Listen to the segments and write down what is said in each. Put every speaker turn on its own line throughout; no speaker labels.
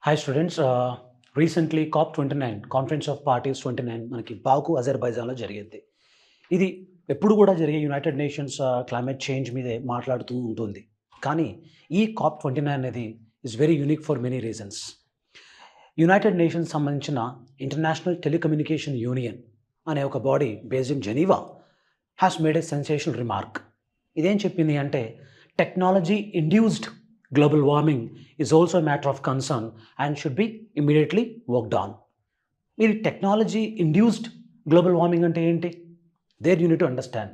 Hi students. Recently COP29 conference of parties 29 మనకి బాకు అజర్బైజాన్లో జరిగింది. ఇది ఎప్పుడు కూడా జరిగే యునైటెడ్ నేషన్స్ క్లైమేట్ చేంజ్ మీదే మాట్లాడుతూ ఉంటుంది. కానీ ఈ COP29 అనేది is very unique for many reasons. United nations సంబంధించిన ఇంటర్నేషనల్ టెలికమ్యూనికేషన్ యూనియన్ అనే ఒక body based in Geneva has made a sensational remark. ఇదేం చెప్పింది అంటే technology induced global warming is also matter of concern and should be immediately worked on. ఇది technology induced global warming అంటే ఏంటి? There you need to understand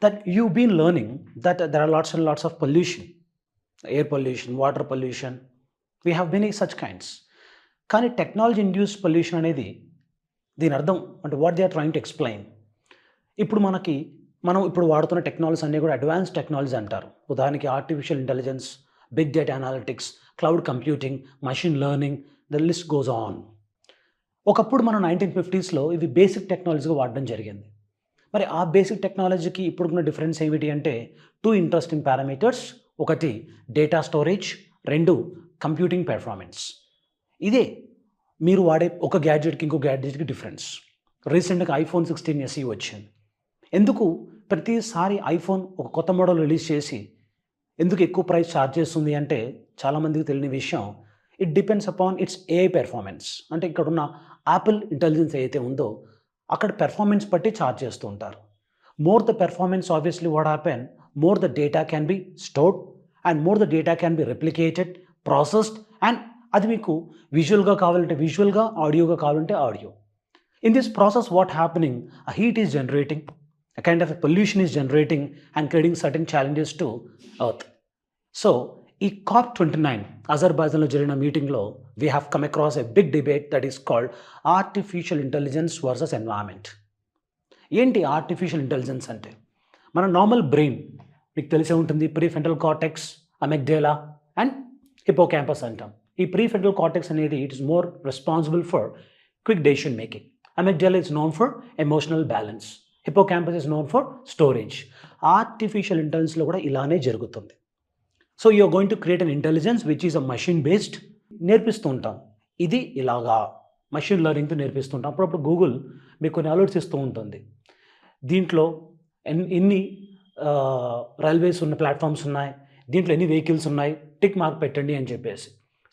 that you been learning that there are lots and lots of pollution, air pollution, water pollution, we have many such kinds. కానీ technology induced pollution అనేది దీని అర్థం అంటే what they are trying to explain. ఇప్పుడు మనం ఇప్పుడు వాడుతున్న technologies అన్నీ కూడా అడ్వాన్స్ టెక్నాలజీ అంటారు. ఉదాహరణకి artificial intelligence, big data analytics, cloud computing, machine learning, the list goes on. ఒకప్పుడు మనం 1950స్లో ఇవి బేసిక్ టెక్నాలజీగా వాడడం జరిగింది. మరి ఆ బేసిక్ టెక్నాలజీకి ఇప్పుడున్న డిఫరెన్స్ ఏమిటి అంటే టూ ఇంట్రెస్టింగ్ పారామీటర్స్. ఒకటి డేటా స్టోరేజ్, రెండు కంప్యూటింగ్ పెర్ఫార్మెన్స్. ఇదే మీరు వాడే ఒక గ్యాడ్జెట్కి ఇంకో గ్యాడ్జెట్కి డిఫరెన్స్. రీసెంట్గా iPhone 16 SE వచ్చింది. ఎందుకు ప్రతిసారి ఐఫోన్ ఒక కొత్త మోడల్ రిలీజ్ చేసి ఎందుకు ఎక్కువ ప్రైస్ ఛార్జ్ చేస్తుంది అంటే చాలామందికి తెలియని విషయం, it depends upon it's AI performance. అంటే ఇక్కడున్న యాపిల్ ఇంటెలిజెన్స్ ఏదైతే ఉందో అక్కడ పెర్ఫార్మెన్స్ బట్టి ఛార్జ్ చేస్తూ ఉంటారు. More the performance obviously what happen, more the data can be stored and more the data can be replicated, processed, and అది మీకు విజువల్గా కావాలంటే విజువల్గా, ఆడియోగా కావాలంటే audio. In this process, what happening? A heat is generating, a kind of a pollution is generating and creating certain challenges to Earth. So, ఈ COP29 అజర్బైజాన్లో జరిగిన మీటింగ్లో we have come across a big debate that is called artificial intelligence versus environment. ఏంటి artificial intelligence అంటే? మన normal brain మీకు తెలిసే ఉంటుంది, prefrontal cortex, అమెగ్డేలా and హిపోక్యాంపస్ అంటాం. ఈ ప్రీఫ్రంటల్ కార్టెక్స్ అనేది it is more responsible for quick decision making. Amygdala is known for emotional balance. Hippocampus is known for storage. Artificial intelligence లో కూడా ఇలానే జరుగుతుంది. So you're going to create an intelligence which is a machine based. నేర్పిస్తూ ఉంటాం, ఇది ఇలాగా machine లెర్నింగ్తో నేర్పిస్తుంటాం. అప్పుడప్పుడు Google మీకు కొన్ని అలర్ట్స్ ఇస్తూ ఉంటుంది. దీంట్లో ఎన్ని రైల్వేస్ ఉన్న ప్లాట్ఫామ్స్ ఉన్నాయి, దీంట్లో ఎన్ని వెహికల్స్ ఉన్నాయి, టిక్ మార్క్ పెట్టండి అని చెప్పేసి.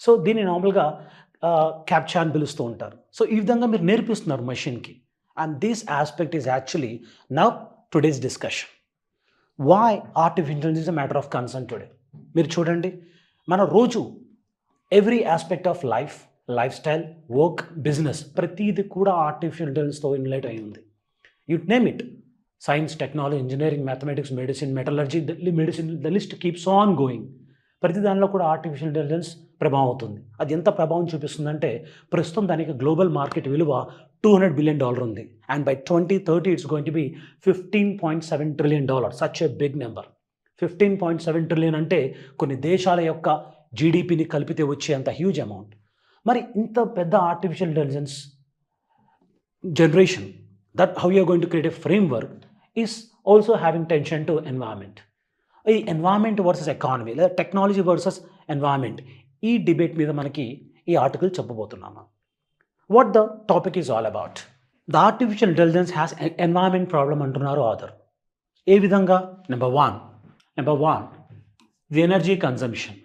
సో దీన్ని నార్మల్గా క్యాప్చా అని పిలుస్తూ ఉంటారు. సో ఈ విధంగా మీరు నేర్పిస్తున్నారు మషిన్కి. And this aspect is actually now today's discussion. Why artificial intelligence is a matter of concern today. మీరు చూడండి, మన రోజు every aspect of lifestyle, work, business ప్రతిదీ కూడా ఆర్టిఫిషియల్ ఇంటెలిజెన్స్తో ఇన్లైట్ అయి ఉంది. You name it, science, technology, engineering, mathematics, medicine, metallurgy, the list keeps on going. ప్రతి దానిలో కూడా ఆర్టిఫిషియల్ ఇంటెలిజెన్స్ ప్రభావం అవుతుంది. అది ఎంత ప్రభావం చూపిస్తుందంటే ప్రస్తుతం దానికి గ్లోబల్ మార్కెట్ విలువ $200 బిలియన్ ఉంది. And by 2030 it's going to be $15.7 trillion. Such a big number. 15.7 trillion అంటే కొన్ని దేశాల యొక్క జీడిపిని కలిపితే వచ్చే అంత హ్యూజ్ అమౌంట్. మరి ఇంత పెద్ద artificial intelligence generation, that how you're going to create a framework is also having tension to environment. ఈ ఎన్వైరన్మెంట్ వర్సెస్ ఎకానమీ లేదా టెక్నాలజీ వర్సెస్ ఎన్వైరన్మెంట్, ఈ డిబేట్ మీద మనకి ఈ ఆర్టికల్ చెప్పబోతున్నాము. What the topic is all about? The artificial intelligence has environment problem అంటున్నారు author. ఏ విధంగా? Number one the energy consumption.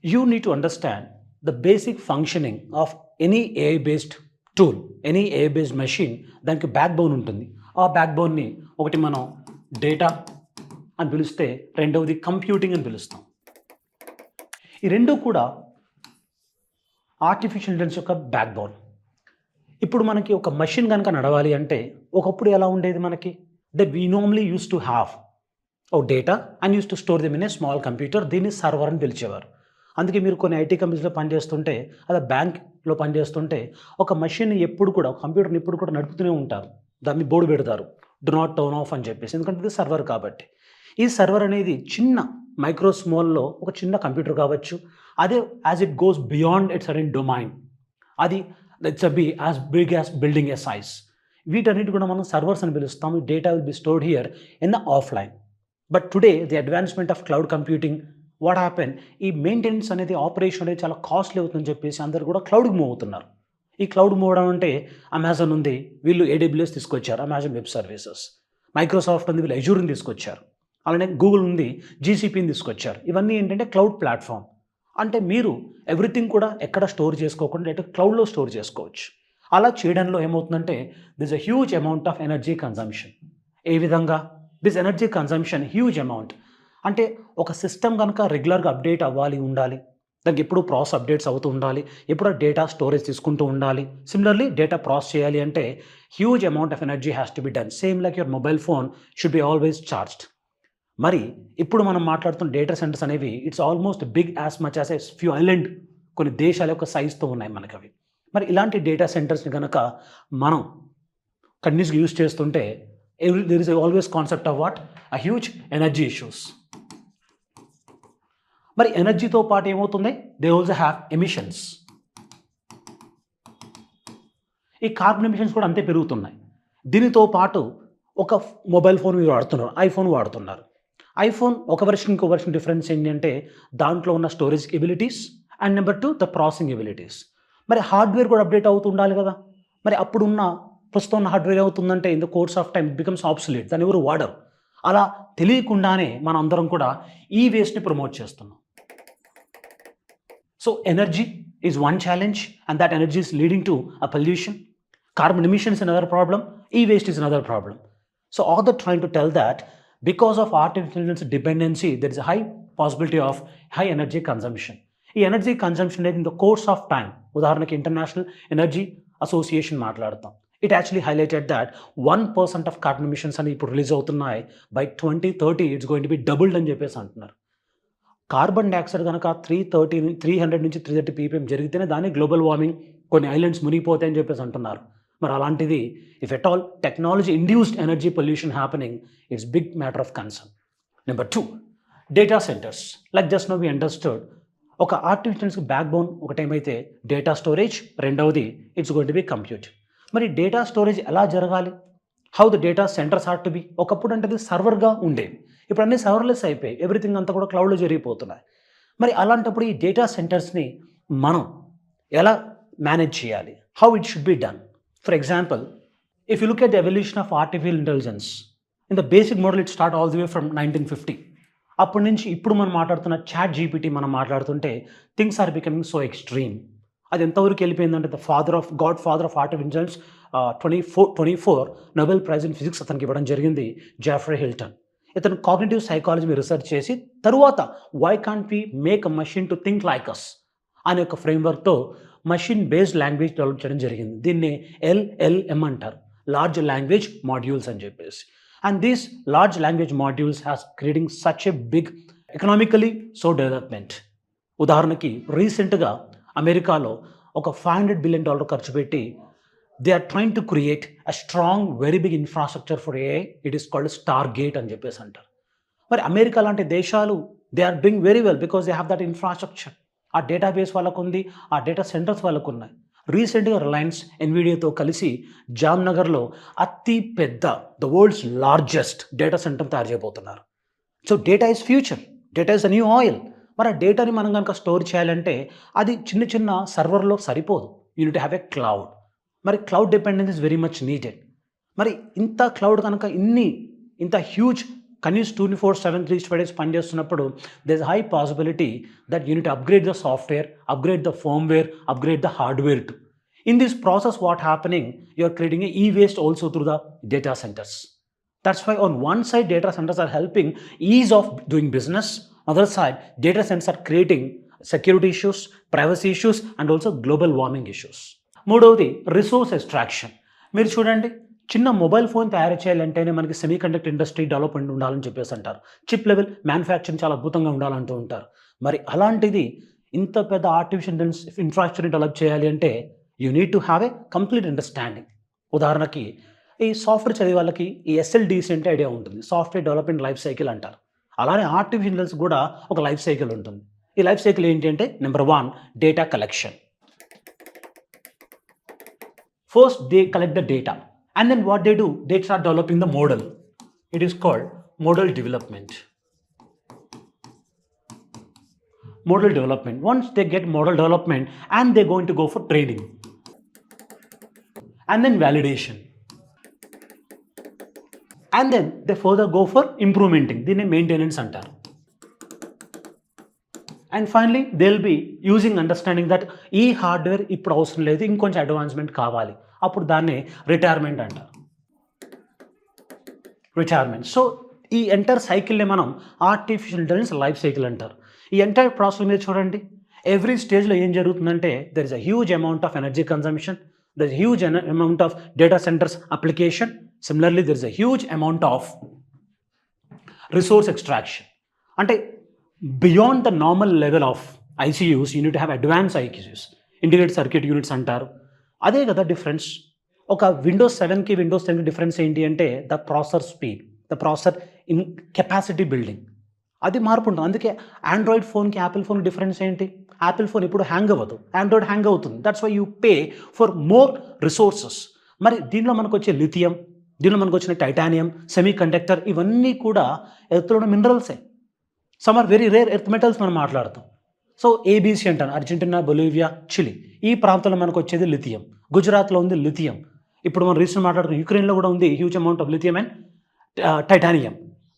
You need to understand the basic functioning of any AI based tool, any AI based machine. దానికి back bone ఉంటుంది. ఆ back బోన్ని ఒకటి మనం data అని పిలిస్తే, రెండవది కంప్యూటింగ్ అని పిలుస్తాం. ఈ రెండు కూడా ఆర్టిఫిషియల్ ఇంటెలిజెన్స్ యొక్క బ్యాక్ బోన్. ఇప్పుడు మనకి ఒక మషిన్ కనుక నడవాలి అంటే ఒకప్పుడు ఎలా ఉండేది మనకి? That we normally use to have oh data and use to store them in a small computer. దీన్ని సర్వర్ అని పిలిచేవారు. అందుకే మీరు కొన్ని ఐటీ కంపెనీస్లో పనిచేస్తుంటే, అదే బ్యాంక్లో పనిచేస్తుంటే ఒక మషిన్ ఎప్పుడు కూడా, కంప్యూటర్ని ఎప్పుడు కూడా నడుపుతూనే ఉంటారు. దాన్ని బోర్డు పెడతారు, డు నాట్ టర్న్ ఆఫ్ అని చెప్పేసి, ఎందుకంటే ఇది సర్వర్ కాబట్టి. ఈ సర్వర్ అనేది చిన్న మైక్రో స్మాల్లో ఒక చిన్న కంప్యూటర్ కావచ్చు. అదే as it goes beyond its certain domain, అది it's be as big as building a size. వీటన్నిటి కూడా మనం సర్వర్స్ అని పిలుస్తాం. Data will be stored here in the offline. But today the advancement of cloud computing what happen, ఈ maintenance అనేది operation అనేది చాలా కాస్ట్లీ అవుతుందని చెప్పేసి అందరూ కూడా క్లౌడ్కి మూవ్ అవుతున్నారు. ఈ క్లౌడ్ మూవ్ అవడం అంటే అమెజాన్ ఉంది, వీళ్ళు AWS తీసుకొచ్చారు, అమెజాన్ వెబ్ సర్వీసెస్. మైక్రోసాఫ్ట్ ఉంది, వీళ్ళు అజూర్ని తీసుకొచ్చారు. అలానే గూగుల్ ఉంది, GCPని తీసుకొచ్చారు. ఇవన్నీ ఏంటంటే క్లౌడ్ ప్లాట్ఫామ్. అంటే మీరు ఎవ్రీథింగ్ కూడా ఎక్కడ స్టోర్ చేసుకోకుండా డైరెక్ట్ క్లౌడ్లో స్టోర్ చేసుకోవచ్చు. అలా చేయడంలో ఏమవుతుందంటే this a huge amount of energy consumption. ఏ విధంగా? This energy consumption huge amount. అంటే ఒక సిస్టమ్ కనుక రెగ్యులర్గా అప్డేట్ అవ్వాలి, ఉండాలి, దానికి ఎప్పుడు ప్రాసెస్ అప్డేట్స్ అవుతూ ఉండాలి, ఎప్పుడు డేటా స్టోరేజ్ తీసుకుంటూ ఉండాలి. సిమిలర్లీ డేటా ప్రాసెస్ చేయాలి అంటే huge amount of energy has to be done. Same like your mobile phone should be always charged. మరి ఇప్పుడు మనం మాట్లాడుతున్న డేటా సెంటర్స్ అనేవి it's almost big as much as a few island, కొన్ని దేశాల యొక్క సైజ్తో ఉన్నాయి మనకి అవి. మరి ఇలాంటి డేటా సెంటర్స్ని కనుక మనం కంటిన్యూస్గా యూజ్ చేస్తుంటే there is always concept of what, a huge energy issues. మరి ఎనర్జీతో పాటు ఏమవుతుంది, దే ఆల్సో హ్యావ్ ఎమిషన్స్. ఈ కార్బన్ ఎమిషన్స్ కూడా అంతే పెరుగుతున్నాయి. దీనితో పాటు ఒక మొబైల్ ఫోన్ మీరు వాడుతున్నారు, ఐఫోన్ వాడుతున్నారు. ఐఫోన్ ఒక వెర్షన్ ఇంకో వెర్షన్ డిఫరెన్స్ ఏంటంటే దాంట్లో ఉన్న storage abilities and number 2 the processing abilities. మరి హార్డ్వేర్ కూడా అప్డేట్ అవుతూ ఉండాలి కదా. మరి అప్పుడున్న ప్రస్తుతం ఉన్న హార్డ్వేర్ ఏమవుతుందంటే in the course of time becomes obsolete, దాన్ని ఎవరు వాడరు. అలా తెలియకుండానే మన అందరం కూడా ఈ వేస్ట్ని ప్రమోట్ చేస్తున్నాం. So energy is one challenge and that energy is leading to a pollution. Carbon emission is another problem, e-waste is another problem. So all that trying to tell that because of artificial intelligence dependency, there is a high possibility of high energy consumption. ఈ energy consumption అనేది in the course of time, ఉదాహరణకి international energy association మాట్లాడతాం. It actually highlighted that 1% of carbon emissions అని ఇప్పుడు release అవుతున్నాయి. By 2030 it's going to B doubled అని చెప్పేసి అంటున్నారు. కార్బన్ డైఆక్సైడ్ కనుక 300 నుంచి 330 ppm జరిగితేనే దాన్ని గ్లోబల్ వార్మింగ్, కొన్ని ఐలాండ్స్ మునిగిపోతాయని చెప్పేసి అంటున్నారు. మరి అలాంటిది if at all technology induced energy pollution happening, it's big matter of concern. Number 2 data centres. Like just now we understood, ఒక ఆర్టిఫిషియల్స్కి బ్యాక్ బోన్ ఒకటేమైతే డేటా స్టోరేజ్, రెండవది it's going to be compute. మరి డేటా స్టోరేజ్ ఎలా జరగాలి, how the data centres are to be. ఒకప్పుడు అంటే అది సర్వర్గా ఉండేవి, ఇప్పుడు అన్నీ సర్వర్లెస్ అయిపోయి ఎవ్రీథింగ్ అంతా కూడా క్లౌడ్లో జరిగిపోతున్నాయి. మరి అలాంటప్పుడు ఈ డేటా సెంటర్స్ని మనం ఎలా మేనేజ్ చేయాలి, how it should be done. For example, if you look at the evolution of artificial intelligence, in the basic model it start all the way from 1950. అప్పటి నుంచి ఇప్పుడు మనం మాట్లాడుతున్న ChatGPT మనం మాట్లాడుతుంటే things are becoming so extreme. అది ఎంతవరకు వెళ్ళిపోయిందంటే the father of artificial intelligence 2024 Nobel prize in physics అతనికి ఇవ్వడం జరిగింది, జాఫ్రీ హిల్టన్. ఇతను కాగ్నిటివ్ సైకాలజీ మీద రీసెర్చ్ చేసి తరువాత why can't we make a machine to think like us అనే ఒక ఫ్రేమ్వర్క్తో మషిన్ బేస్డ్ లాంగ్వేజ్ డెవలప్ చేయడం జరిగింది. దీన్ని LLM అంటారు, లార్జ్ లాంగ్వేజ్ మాడ్యూల్స్ అని చెప్పేసి. And these large language modules has creating such a big economically so development. ఉదాహరణకి రీసెంట్గా అమెరికాలో ఒక $500 బిలియన్ ఖర్చు పెట్టి they are trying to create a strong very big infrastructure for AI. It is called stargate అని చెప్పేసి అంటారు. మరి అమెరికా లాంటి దేశాలు they are doing very well because they have that infrastructure. ఆ డేటాబేస్ వాళ్ళకు ఉంది, ఆ డేటా సెంటర్స్ వాళ్ళకు ఉన్నాయి. రీసెంట్గా రిలయన్స్ ఎన్విడియాతో కలిసి జామ్నగర్లో అతి పెద్ద the world's largest data centre తయారు చేయబోతున్నారు. So data is future, data is a new oil. మరి ఆ డేటాని మనం కనుక స్టోర్ చేయాలంటే అది చిన్న చిన్న సర్వర్లో సరిపోదు, you need to have a cloud. మరి cloud dependence is very much needed. మరి ఇంత క్లౌడ్ కనుక ఇంత హ్యూజ్ కనీసం 24/7 365 days పనిచేస్తున్నప్పుడు there is a high possibility that you need to upgrade the software, upgrade the firmware, upgrade the hardware too. In this process, what happening? You are creating a e-waste also through the data centers. That's why on one side, data centers are helping ease of doing business. Other side, data centers are creating security issues, privacy issues, and also global warming issues. మూడవది resource extraction. మీరు చూడండి, చిన్న mobile phone తయారు చేయాలంటేనే మనకి semi conductor industry development ఉండాలని చెప్పేసి అంటారు. Chip level manufacturing చాలా అద్భుతంగా ఉండాలంటూ ఉంటారు. మరి అలాంటిది ఇంత పెద్ద ఆర్టిఫిషియల్ ఇంటెలిజెన్స్ ఇన్ఫ్రాస్ట్రక్చర్ని డెవలప్ చేయాలి అంటే you need to have a complete understanding. ఉదాహరణకి ఈ సాఫ్ట్వేర్ చదివే వాళ్ళకి ఈ SLDC అంటే ఐడియా ఉంటుంది, సాఫ్ట్వేర్ డెవలప్మెంట్ లైఫ్ సైకిల్ అంటారు. అలానే ఆర్టిఫిషియల్ ఇంటెలిజెన్స్ కూడా ఒక లైఫ్ సైకిల్ ఉంటుంది. ఈ లైఫ్ సైకిల్ ఏంటి అంటే number 1 data collection. First, they collect the data, and then what they do, they start developing the model. It is called model development. model development. Once they get model development, and they're going to go for training, and then validation, and then they further go for implementing, దీన్ని maintenance అంటారు. And finally they will be using understanding that ఈ hardware ఇప్పుడు అవసరం లేదు, ఇంకొంచెం advancement కావాలి, అప్పుడు దాన్ని రిటైర్మెంట్ అంటారు. రిటైర్మెంట్. సో ఈ ఎంటైర్ సైకిల్ని మనం ఆర్టిఫిషియల్ ఇంటెలిజెన్స్ లైఫ్ సైకిల్ అంటారు. ఈ ఎంటైర్ ప్రాసెస్ మీద చూడండి, ఎవ్రీ స్టేజ్లో ఏం జరుగుతుందంటే there is a huge amount of energy consumption, there is huge amount of data centers application, similarly there is a huge amount of resource extraction. అంటే beyond the normal level of ICUs you need to have advance ICUs, integrated circuit units అంటారు. అదే కదా difference. ఒక Windows 7కి Windows 10కి difference ఏంటి అంటే the processor speed, the processor in capacity building, అది మార్పు ఉంటుంది. అందుకే ఆండ్రాయిడ్ ఫోన్కి యాపిల్ ఫోన్కి డిఫరెన్స్ ఏంటి? యాపిల్ ఫోన్ ఇప్పుడు హ్యాంగ్ అవ్వదు, ఆండ్రాయిడ్ హ్యాంగ్ అవుతుంది. That's why you pay for more resources. మరి దీనిలో మనకు వచ్చే లిథియం, దీనిలో మనకు వచ్చిన టైటానియం, సెమీ కండక్టర్, ఇవన్నీ కూడా ఎర్త్లో ఉన్న మినరల్సే. Some are very rare earth metals మనం మాట్లాడతాం. సో ఏబీసీ అంటాను, అర్జెంటీనా, బొలీవియా, చిలీ, ఈ ప్రాంతంలో మనకు వచ్చేది లిథియం. గుజరాత్లో ఉంది లిథియం. ఇప్పుడు మనం రీసెంట్ మాట్లాడుతున్న యుక్రెయిన్లో కూడా ఉంది huge amount of lithium and titanium.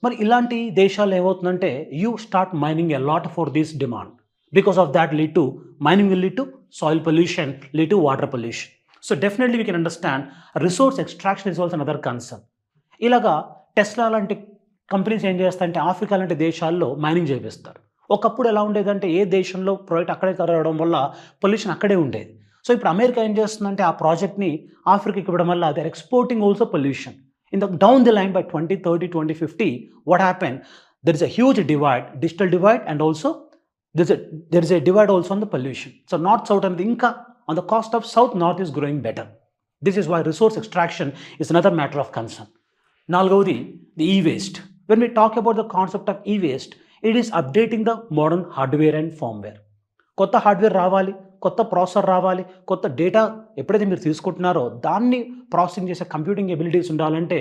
మరి ఇలాంటి దేశాల్లో ఏమవుతుందంటే you start mining a lot for this demand. Because of that lead to mining will lead two soil pollution, lead to water pollution. So definitely we can understand resource extraction is also another concern. ఇలాగా Tesla లాంటి companies ఏం చేస్తాయంటే Africa లాంటి దేశాల్లో mining చేపిస్తారు. ఒకప్పుడు ఎలా ఉండేదంటే ఏ దేశంలో ప్రాజెక్ట్ అక్కడే తరగడం వల్ల పొల్యూషన్ అక్కడే ఉండేది. సో ఇప్పుడు అమెరికా ఏం చేస్తుందంటే ఆ ప్రాజెక్ట్ని ఆఫ్రికాకి ఇవ్వడం వల్ల they are exporting also pollution. In the down the line by 2030, 2050, what happened? There is a huge divide, digital divide, and also there is a divide also on the pollution. So north, south, and inka on the cost of south, north is growing better. This is why resource extraction is another matter of concern. Nalgodi, the e-waste. When we talk about the concept of e-waste, it is updating the modern hardware and firmware. కొత్త hardware రావాలి, కొత్త processor రావాలి, కొత్త data ఎప్పుడైతే మీరు తీసుకుంటున్నారో దాన్ని processing చేసే కంప్యూటింగ్ ఎబిలిటీస్ ఉండాలంటే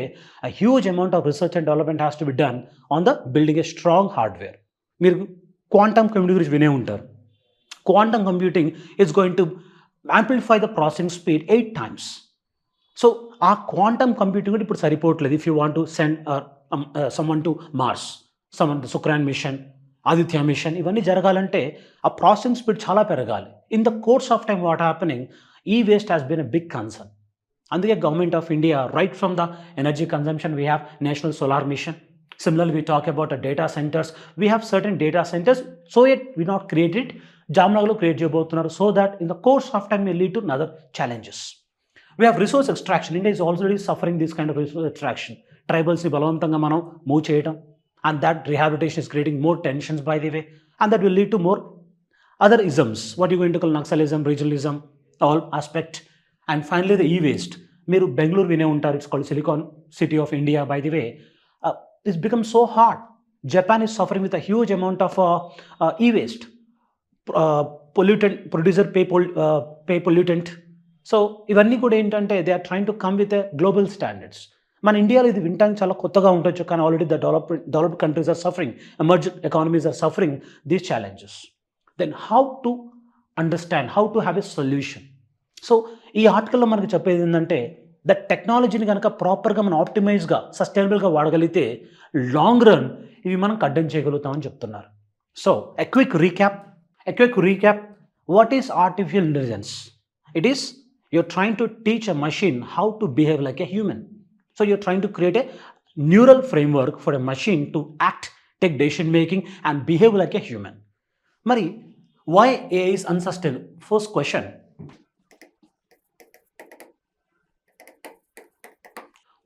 a huge amount of research and development has to be done on the building a strong hardware. మీరు క్వాంటమ్ కంప్యూటింగ్ గురించి వినే ఉంటారు. Quantum computing is going to amplify the processing speed 8 times. So ఆ quantum computing కూడా ఇప్పుడు సరిపోవట్లేదు. If you want to send someone to Mars, someone to Shukrayaan mission, Aditya mission, ఇవన్నీ జరగాలంటే ఆ ప్రాసెసింగ్ స్పీడ్ చాలా పెరగాలి. In the course of time what happening, ఈ waste has been a big concern. అందుకే government of India right from the energy consumption we have national solar machine. Similarly, we talk about the data centers. We have certain data centers, so yet we not create it. Jamnagarlo create cheyabothunnaru, so that in the course of time may lead to another challenges. We have resource extraction. India is already suffering this kind of resource extraction. Tribals ni balavantanga manam move cheyadam, and that rehabilitation is creating more tensions, by the way, and that will lead to more other isms. What you going to call Naxalism, regionalism, all aspect. And finally, the e-waste. Meeru Bangalore vine untaru, it's called Silicon City of India, by the way. It's become so hard. Japan is suffering with a huge amount of e-waste. Pollutant, producer pay pollutant. So ఇవన్నీ కూడా ఏంటంటే they are trying to come with global standards. మన ఇండియాలో ఇది వినడానికి చాలా కొత్తగా ఉండొచ్చు, కానీ already the developed countries are suffering, emerging economies are suffering these challenges. Then how to understand, how to have a solution. So ఈ ఆర్టికల్లో మనకు చెప్పేది ఏంటంటే ద టెక్నాలజీని కనుక ప్రాపర్గా మనం ఆప్టిమైజ్గా, సస్టైనబుల్గా వాడగలిగితే లాంగ్ రన్ ఇవి మనం కడ్డం చేయగలుగుతామని చెప్తున్నారు. So a quick recap, what is artificial intelligence? It is you're trying to teach a machine how to behave like a human. So you're trying to create a neural framework for a machine to act, take decision making and behave like a human. Mari, why AI is unsustainable? First question.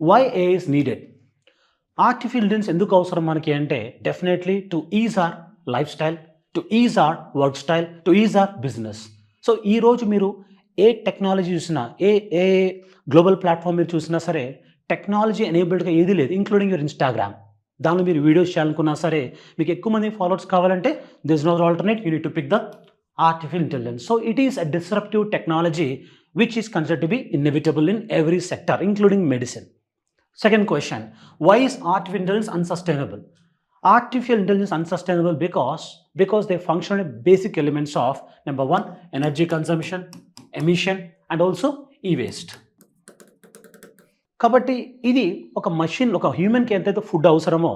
Why AI is needed? Artificial intelligence enduku avasaram manaki ante definitely to ease our lifestyle, to ease our work style, to ease our business. So ee roju meeru A technology చూసినా, a global platform మీరు చూసినా సరే technology ఎనేబుల్డ్గా ఏది లేదు, including your Instagram. దానిలో మీరు videos చేయాలనుకున్నా సరే, మీకు ఎక్కువ మంది ఫాలోవర్స్ కావాలంటే there is no alternate, you need to pick the artificial intelligence. So it is a disruptive technology which is considered to be inevitable in every sector, including medicine. Second question, why is artificial intelligence unsustainable? Artificial intelligence unsustainable because they function on basic elements of number one, energy consumption, emission, and also e-waste. కాబట్టి ఇది ఒక machine, ఒక హ్యూమన్కి ఎంతైతే food అవసరమో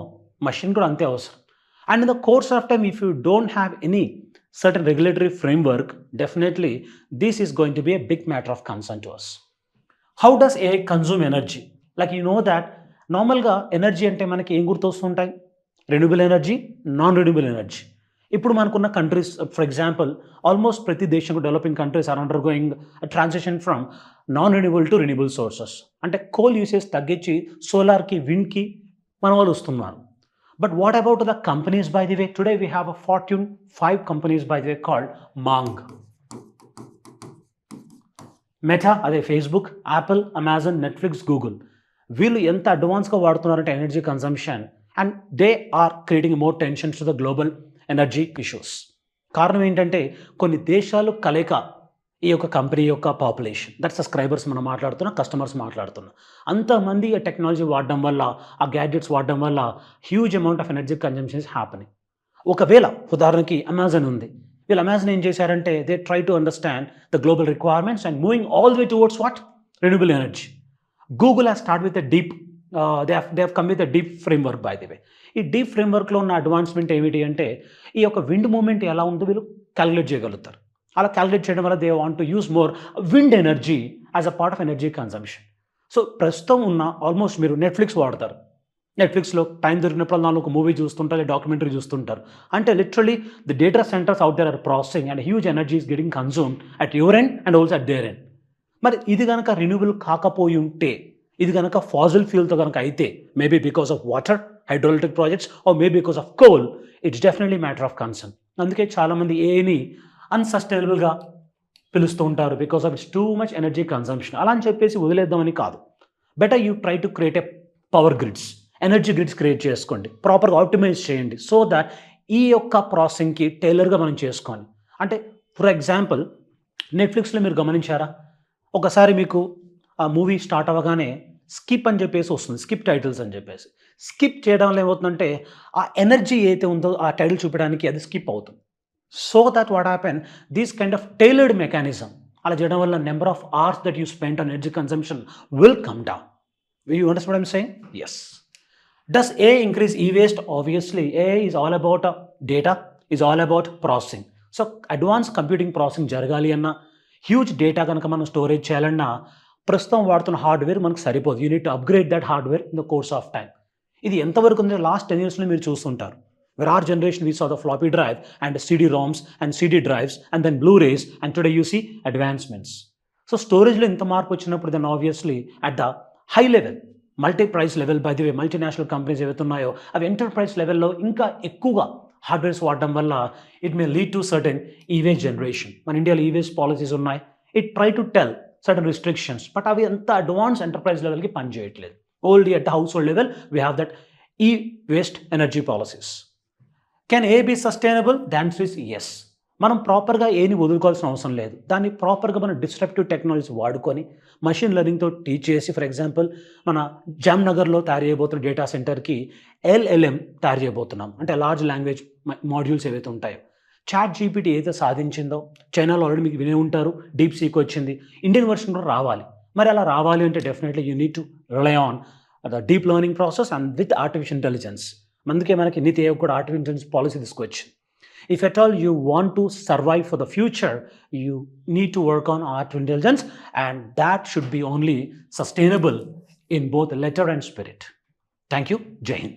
machine కూడా అంతే అవసరం. And in the course of time if you don't have any certain regulatory framework, definitely this is going to be a big matter of concern to us. How does AI consume energy? Like you know that నార్మల్గా energy అంటే మనకి ఏం గుర్తొస్తుంటాయి? Renewable energy, non renewable energy. ఇప్పుడు మనకున్న countries, for example almost ప్రతి దేశం developing countries are undergoing transition from non renewable to renewable sources. అంటే కోల్ యూసేజ్ తగ్గించి సోలార్కి, విండ్కి మన వాళ్ళు వస్తున్నారు. But what about the companies by the way? Today we have a Fortune 5 companies by the way called MAANG. Meta, అదే Facebook, Apple, Amazon, Netflix, Google. వీళ్ళు ఎంత అడ్వాన్స్గా వాడుతున్నారంటే energy consumption, and they are creating more tensions to the global energy issues. కారణం ఏంటంటే కొన్ని దేశాలు కలయిక ఈ యొక్క కంపెనీ యొక్క పాపులేషన్, దట్ సబ్స్క్రైబర్స్ మనం మాట్లాడుతున్నాం, కస్టమర్స్ మాట్లాడుతున్నాం. అంతమంది ఆ టెక్నాలజీ వాడడం వల్ల, ఆ గ్యాడ్జెట్స్ వాడడం వల్ల huge amount of energy consumption is happening. ఒకవేళ ఉదాహరణకి అమెజాన్ ఉంది, వీళ్ళు అమెజాన్ ఏం చేశారంటే they try to understand the global requirements and moving all the way towards what? Renewable energy. Google has start with a deep they have come with a deep framework by the వే. ఈ deep ఫ్రేమ్వర్క్లో ఉన్న advancement ఏమిటి అంటే ఈ యొక్క wind moment ఎలా ఉందో వీళ్ళు calculate చేయగలుగుతారు. అలా క్యాలిక్యులేట్ చేయడం వల్ల they want to use more wind energy as a part of energy consumption. So ప్రస్తుతం ఉన్న ఆల్మోస్ట్ మీరు నెట్ఫ్లిక్స్ వాడతారు. నెట్ఫ్లిక్స్లో టైం దొరికినప్పుడు నాలుగు ఒక మూవీ చూస్తుంటారు, లేదా డాక్యుమెంటరీ చూస్తుంటారు. అంటే literally the data centres out there are processing and huge energy is getting consumed at your end and also at their end. మరి ఇది కనుక రెన్యూబుల్ కాకపోయి ఉంటే, ఇది కనుక ఫాజిల్ ఫ్యూల్తో కనుక అయితే, maybe because of water, hydroelectric projects, or maybe because of coal, it's definitely matter of concern. అందుకే చాలామంది ఏఐని అన్సస్టైనబుల్గా పిలుస్తూ ఉంటారు, because of it's too much energy consumption. అలా అని చెప్పేసి వదిలేద్దామని కాదు. Better you try to create a power grids, energy grids create చేసుకోండి, ప్రాపర్గా ఆప్టిమైజ్ చేయండి, సో దట్ ఈ యొక్క ప్రాసెసింగ్కి టైలర్గా మనం చేసుకోండి. అంటే ఫర్ ఎగ్జాంపుల్ నెట్ఫ్లిక్స్లో మీరు గమనించారా, ఒకసారి మీకు ఆ మూవీ స్టార్ట్ అవ్వగానే స్కిప్ అని చెప్పేసి వస్తుంది, స్కిప్ టైటిల్స్ అని చెప్పేసి. స్కిప్ చేయడం వల్ల ఏమవుతుందంటే ఆ ఎనర్జీ ఏదైతే ఉందో ఆ టైటిల్ చూపించడానికి అది స్కిప్ అవుతుంది. So that what happen, this kind of tailored mechanism అలా చేయడం వల్ల number of hours that you spend on energy consumption will come down. You understand what I'm saying? Yes. Does AI increase e-waste? Obviously, AI is all about data, is all about processing. So, advanced computing processing జరగాలి అన్న, huge data కనుక మనం storage చేయాలన్నా ప్రస్తుతం వాడుతున్న hardware మనకు సరిపోదు. You need to upgrade that hardware in the course of time. ఇది ఎంతవరకు ఉందో లాస్ట్ 10 yearsలో మీరు చూస్తుంటారు. Where our generation we saw the floppy drive and CD-ROMs and CD drives and then Blu-rays, and today you see advancements. So, స్టోరేజ్లో ఇంత మార్పు వచ్చినప్పుడు then obviously at the high level, multi price level, by the way multinational companies ఏవైతే ఉన్నాయో అవి enterprise లెవెల్లో ఇంకా ఎక్కువగా hardwares వాడడం వల్ల it may lead to certain e-waste generation. మన ఇండియాలో ఈ-వేస్ట్ పాలసీస్ ఉన్నాయి. It try to tell certain restrictions, but అవి అంత అడ్వాన్స్ ఎంటర్ప్రైజ్ లెవెల్కి పనిచేయట్లేదు. Only at the household level we have that e-waste energy policies. Can AI be sustainable? The answer is yes. మనం ప్రాపర్గా ఏని వదులుకోవాల్సిన అవసరం లేదు. దాన్ని ప్రాపర్గా మనం డిస్ట్రప్టివ్ టెక్నాలజీస్ వాడుకొని మషిన్ లెర్నింగ్తో టీచ్ చేసి, ఫర్ ఎగ్జాంపుల్ మన జామ్నగర్లో తయారు చేయబోతున్న డేటా సెంటర్కి LLM తయారు చేయబోతున్నాం. అంటే లార్జ్ లాంగ్వేజ్ మాడ్యూల్స్ ఏవైతే ఉంటాయో, ChatGPT ఏదైతే సాధించిందో, చైనాలో ఆల్రెడీ మీకు వినే ఉంటారు, DeepSeek వచ్చింది, ఇండియన్ వర్షన్ కూడా రావాలి. మరి అలా రావాలి అంటే definitely you need to rely on the deep learning process and with artificial intelligence. అందుకే మనకి నీతి ఆయోగ్ కూడా ఆర్టిఫిషియల్ ఇంటెలిజెన్స్ పాలసీ తీసుకొచ్చింది. If at all you want to survive for the future, you need to work on artificial intelligence, and that should be only sustainable in both letter and spirit. Thank you. Jai Hind.